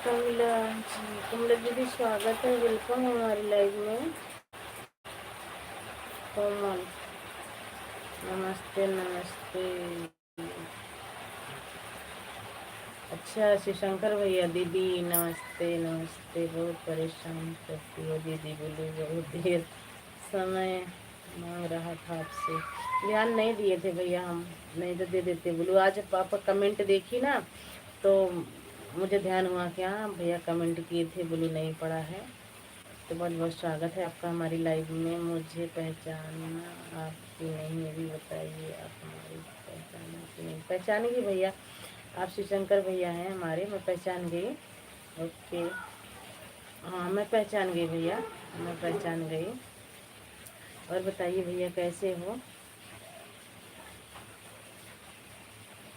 कमला जी, कमला दीदी स्वागत है, वेलकम हमारी लाइव में। कोमल नमस्ते नमस्ते। अच्छा शिवशंकर भैया, दीदी नमस्ते नमस्ते। बहुत परेशान करती हो दीदी, बोलो बहुत देर समय मांग रहा था आपसे, ध्यान नहीं दिए थे भैया हम, नहीं तो दे देते। बोलो आज पापा कमेंट देखी ना तो मुझे ध्यान हुआ कि हाँ भैया कमेंट किए थे, बोलो नहीं पड़ा है। तो बहुत बहुत स्वागत है आपका हमारी लाइव में। मुझे पहचानना आपकी नहीं है, भी बताइए आप हमारी पहचाना कि नहीं। पहचानेंगे भैया, आप शिवशंकर भैया हैं हमारे, मैं पहचान गई। ओके, हाँ मैं पहचान गई भैया, मैं पहचान गई। और बताइए भैया कैसे हो।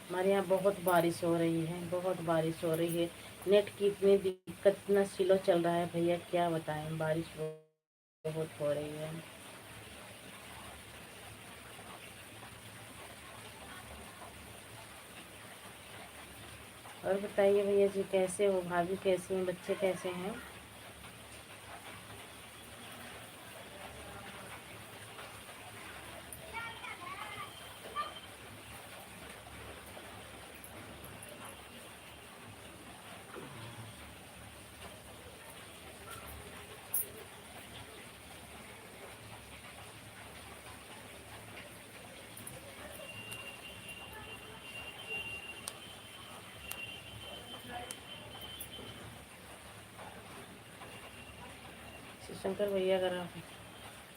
हमारे यहाँ बहुत बारिश हो रही है, बहुत बारिश हो रही है। नेट की इतनी दिक्कत, इतना स्लो चल रहा है भैया, क्या बताएं, बारिश बहुत हो रही है। और बताइए भैया जी कैसे हो, भाभी कैसी हैं, बच्चे कैसे हैं। शंकर भैया अगर आप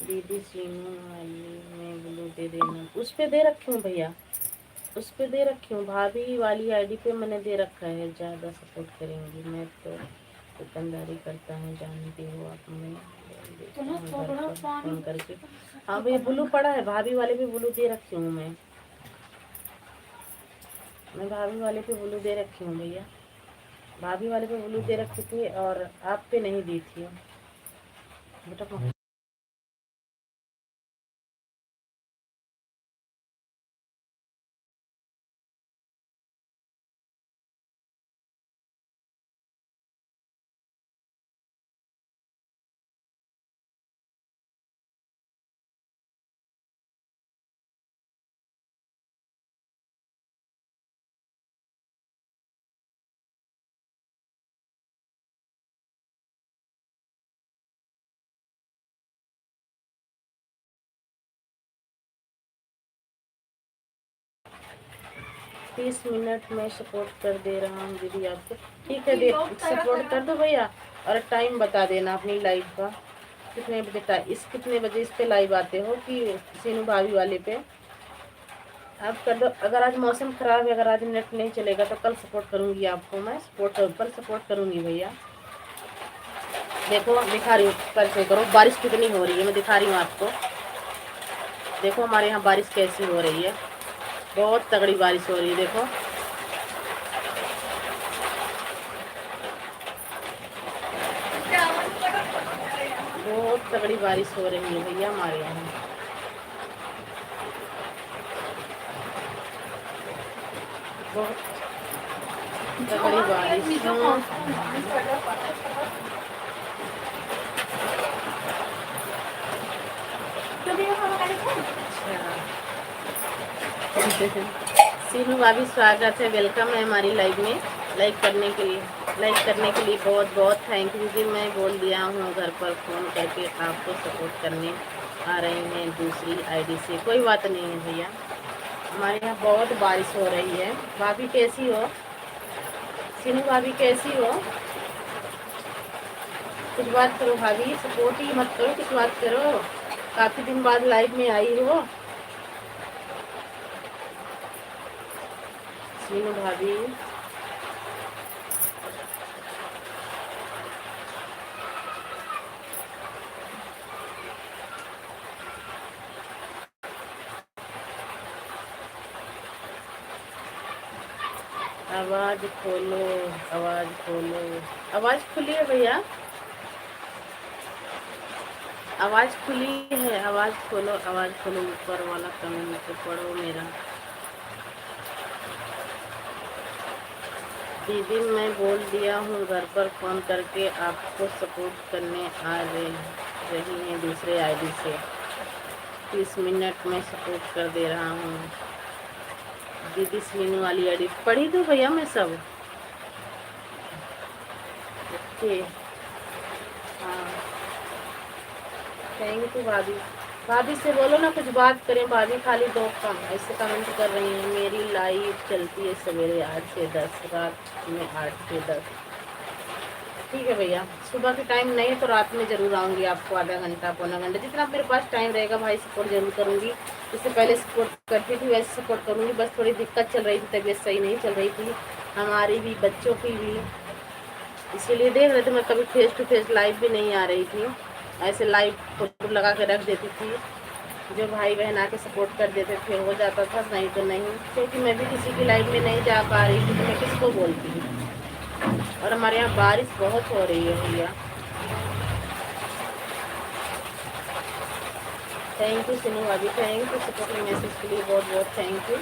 दीदी सीनू वाली में ब्लू दे देना, उस पे दे रखी हूँ भैया, उस पे दे रखी हूँ। भाभी वाली आईडी पे मैंने दे रखा है, ज़्यादा सपोर्ट करेंगी। मैं तो दुकानदारी करता हूँ, जानती हो आप, मैं फोन करके। हाँ भैया ब्लू पड़ा है, भाभी वाले पे ब्लू दे रखी हूँ मैं भाभी वाले पे ब्लू दे रखी हूँ भैया, भाभी वाले पे ब्लू दे रखी थी और आप पे नहीं दी थी बेटा। तो 30 मिनट में सपोर्ट कर दे रहा हूँ दीदी आपको। ठीक है, दे सपोर्ट कर दो भैया। और टाइम बता देना अपनी लाइव का, कितने बजे कितने बजे इस पे लाइव आते हो कि सीनू भाभी वाले पे आप कर दो। अगर आज मौसम खराब है, अगर आज नेट नहीं चलेगा तो कल सपोर्ट करूँगी आपको, मैं कल सपोर्ट करूँगी भैया। देखो दिखा रही हूँ, कल से करो। बारिश कितनी हो रही है मैं दिखा रही हूँ आपको। देखो हमारे यहाँ बारिश कैसी हो रही है, बहुत तगड़ी बारिश हो रही है। देखो बहुत तगड़ी बारिश हो रही है भैया हमारे यहाँ, बहुत तगड़ी बारिश। सीनू भाभी स्वागत है, वेलकम है हमारी लाइव में। लाइक करने के लिए बहुत बहुत थैंक यू जी। मैं बोल दिया हूँ घर पर फ़ोन करके आपको सपोर्ट करने आ रही हैं दूसरी आईडी से, कोई बात नहीं है भैया। हमारे यहाँ बहुत बारिश हो रही है। भाभी कैसी हो, सीनू भाभी कैसी हो, कुछ बात करो भाभी, सपोर्ट ही मत करो, कुछ बात करो। काफ़ी दिन बाद लाइव में आई हो सीनू भाभी। आवाज़ खोलो, आवाज़ खोलो, आवाज़ खुली है भैया, आवाज़ खुली है, आवाज़ खोलो, आवाज़ खोलो। ऊपर वाला कमेंट तो पढ़ो मेरा। दीदी मैं बोल दिया हूँ घर पर फ़ोन करके आपको सपोर्ट करने आ रही हैं दूसरे आईडी से। 30 मिनट में सपोर्ट कर दे रहा हूँ। दीदी सीनू वाली आईडी पढ़ी तो भैया मैं सब। ओके। हाँ थैंक यू भाभी। भाभी से बोलो ना कुछ बात करें। भाभी खाली दो कम ऐसे कमेंट कर रही हैं। मेरी लाइव चलती है सवेरे 8 से 10, रात में 8 से 10। ठीक है भैया, सुबह के टाइम नहीं है तो रात में ज़रूर आऊँगी। आपको आधा घंटा पौना घंटा जितना मेरे पास टाइम रहेगा भाई सपोर्ट ज़रूर करूँगी। इससे पहले सपोर्ट करती थी वैसे सपोर्ट करूँगी। बस थोड़ी दिक्कत चल रही थी, तबीयत सही नहीं चल रही थी हमारी भी बच्चों की भी, इसीलिए देख रहे थे। मैं कभी फेस टू फेस लाइव भी नहीं आ रही थी, ऐसे लाइव फोटो लगा के रख देती थी। जो भाई बहन आके सपोर्ट कर देते थे हो जाता था, नहीं तो नहीं, क्योंकि मैं भी किसी की लाइव में नहीं जा पा रही थी तो मैं किसको बोलती। और हमारे यहाँ बारिश बहुत हो रही है भैया। थैंक यू सिनू भाभी, थैंक यू सपोर्टिंग मैसेज के लिए बहुत बहुत थैंक यू।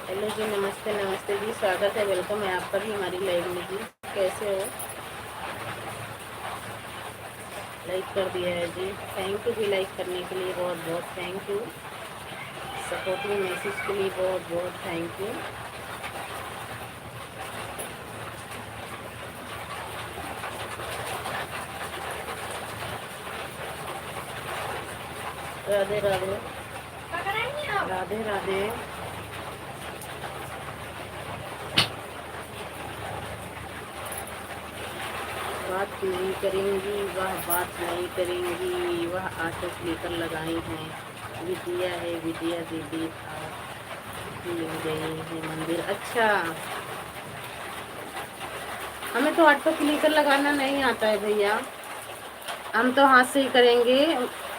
हेलो जी, नमस्ते नमस्ते जी, स्वागत है, वेलकम है आपका भी हमारी लाइव में जी। कैसे हो? लाइक कर दिया है जी, थैंक यू भी लाइक करने के लिए बहुत बहुत थैंक यू। सपोर्टिंग मैसेज के लिए बहुत बहुत थैंक यू। राधे राधे राधे राधे। बात नहीं करेंगी, वह बात नहीं करेंगी, वह आटो लेकर लगाई हैं। विद्या है विद्या दीदी मिल गई है मंदिर। अच्छा, हमें तो ऑटो क्लिकर लगाना नहीं आता है भैया। हम तो हाथ से ही करेंगे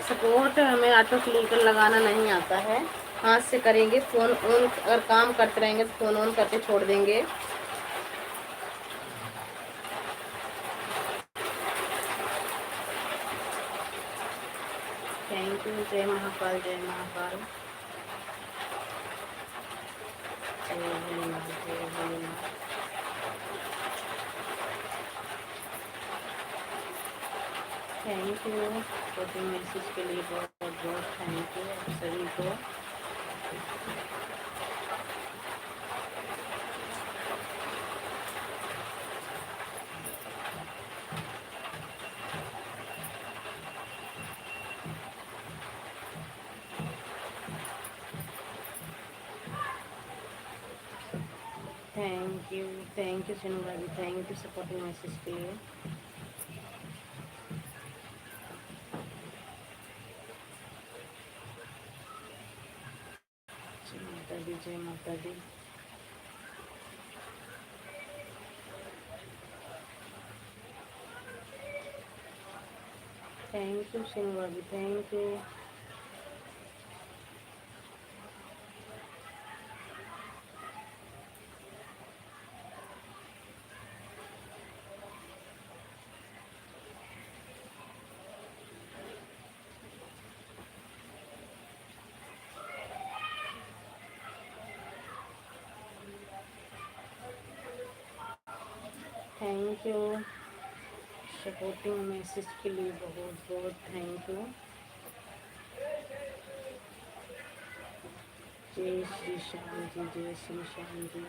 सपोर्ट। हमें ऑटो क्लिकर लगाना नहीं आता है, हाथ से करेंगे। फ़ोन ऑन अगर काम करते रहेंगे तो फ़ोन ऑन करके छोड़ देंगे। Thank you. जय महाकाल जय महाकाल जय भोलेनाथ जय भोलेनाथ। थैंक यू छोटे मैसेज के लिए बहुत बहुत थैंक यू आप सभी को। थैंक यू सिनू भाभी, थैंक यू सपोर्टिंग मैसेज के लिए। जय माता दी जय माता दी। थैंक यू सिनू भाभी, thank you. Thank you supporting message के लिए बहुत बहुत थैंक यू। जय श्री श्याम जी जय श्री श्याम जी।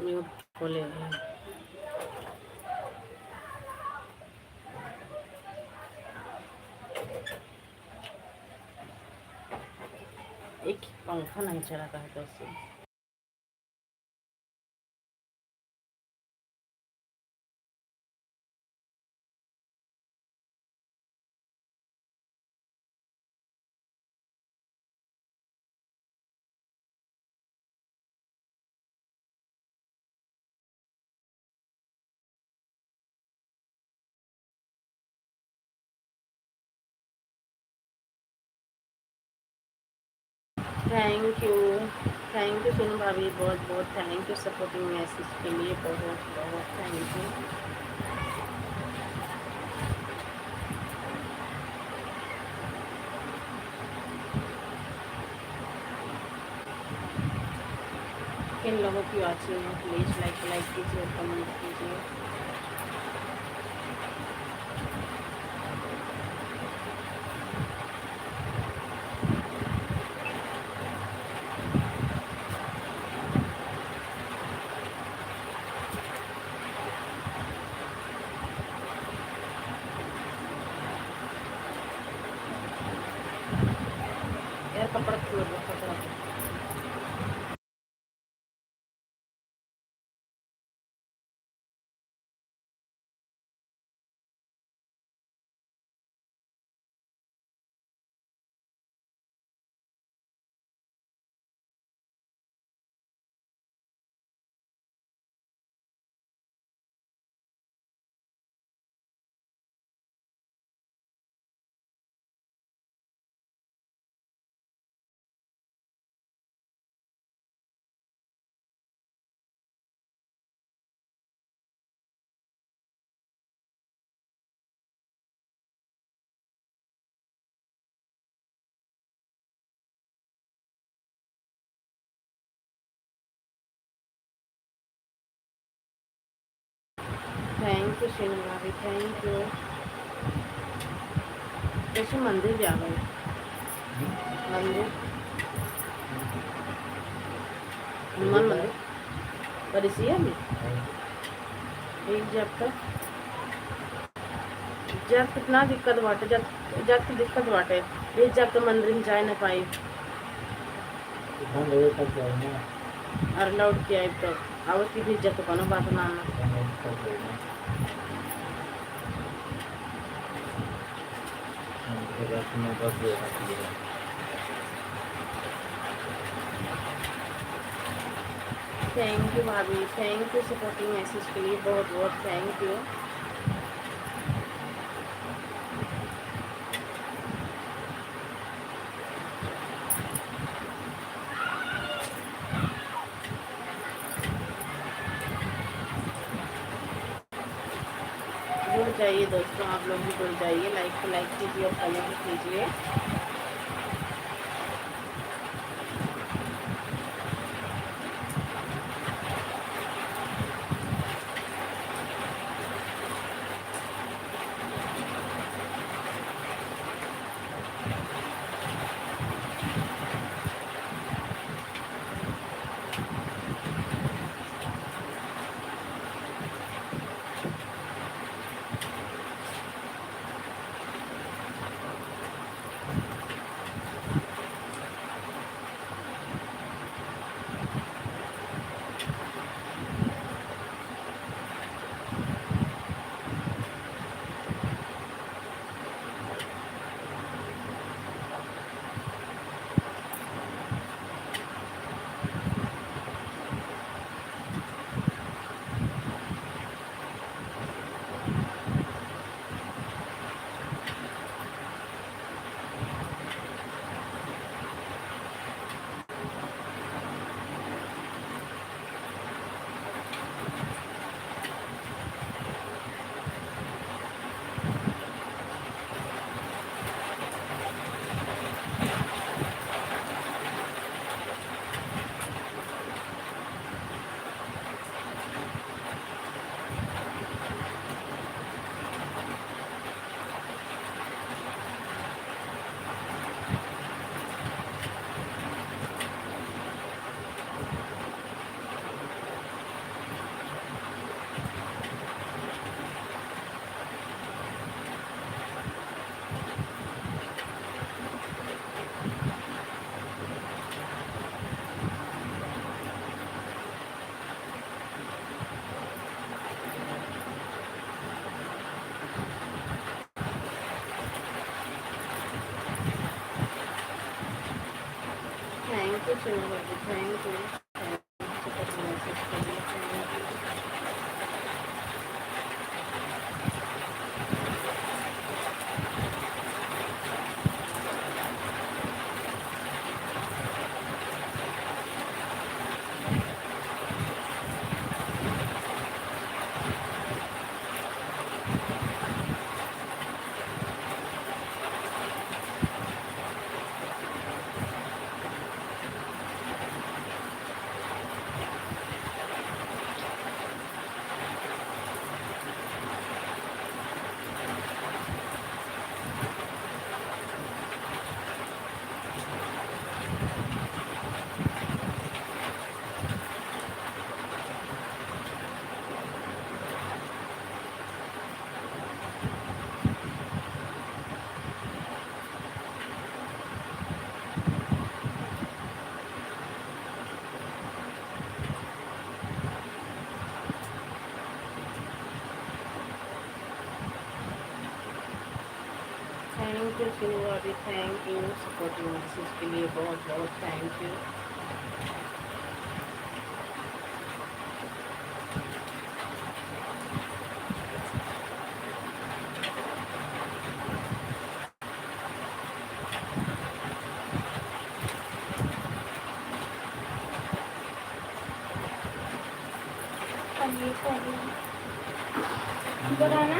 म्यूट खोले हैं। एक पंखा नहीं चला था कैसे। थैंक यू सोनू भाभी, बहुत बहुत थैंक यू सपोर्टिंग मैसेज के लिए, बहुत बहुत थैंक यू। किन लोगों की वाचिंग है प्लीज़ लाइक कीजिए, कमेंट कीजिए। यार कपड़ा खोल दो, कपड़ा। थैंक यू सोनू भाभी, थैंक यू। कैसे मंदिर जा गए? मंदिर, हनुमान मंदिर परिसिया में एक जब तक जब कितना दिक्कत बाटे, जब की दिक्कत बाटे, ये जब तो मंदिर में जा नहीं पाई और लौट के आई तो आवत की भी इज्जत को बात ना थैंक यू भाभी, थैंक यू सपोर्टिंग मैसेज के लिए, बहुत बहुत थैंक यू। जुड़ जाइए दोस्तों, आप लोग भी जुड़ जाइए, लाइक कीजिए और कमेंट कीजिए। थैंक यू सोनू भाभी, थैंक यू सपोर्टिंग मैसेज के लिए, थैंक यू। थैंक यू सिनुवादी, थैंक यू सपोर्टिंग मैसेज के लिए, बहुत बहुत थैंक यू। बनाना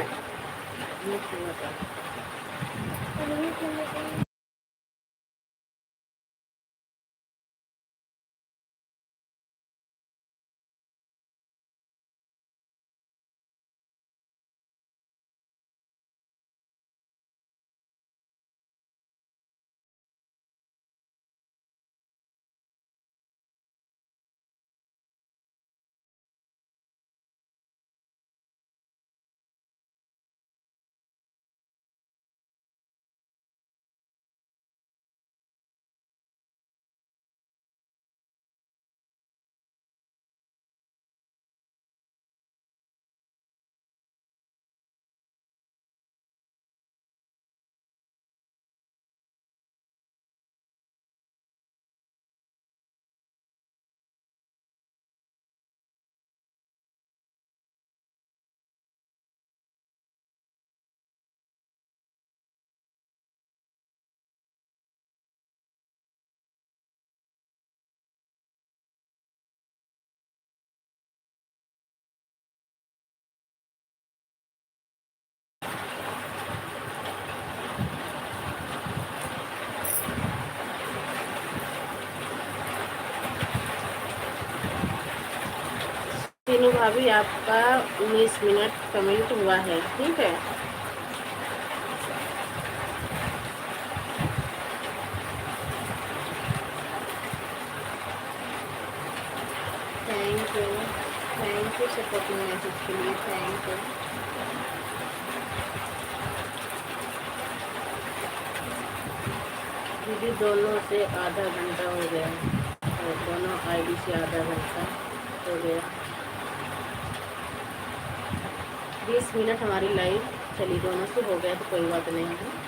तीनों भाभी आपका 19 मिनट कमेंट हुआ है, ठीक है। थैंक यू सपोर्टिंग मैसेज के लिए, थैंक यू। दीदी दोनों से आधा घंटा हो गया, और दोनों आईडी से आधा घंटा हो गया। 20 मिनट हमारी लाइव चली, दोनों से हो गया तो कोई बात नहीं है।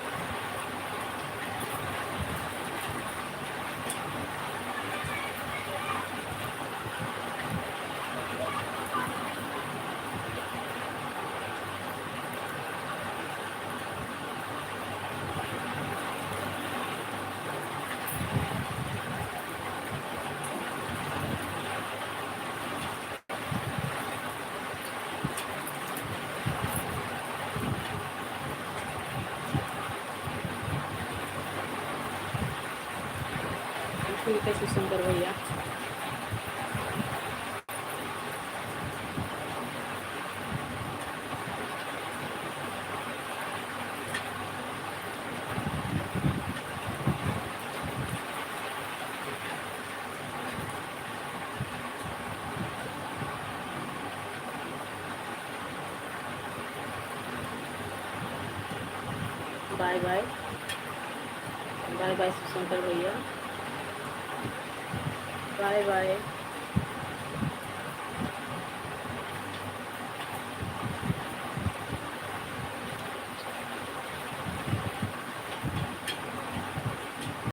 ठीक है शिवशंकर भैया। Bye bye, bye bye Shivshankar भैया, बाय बाय।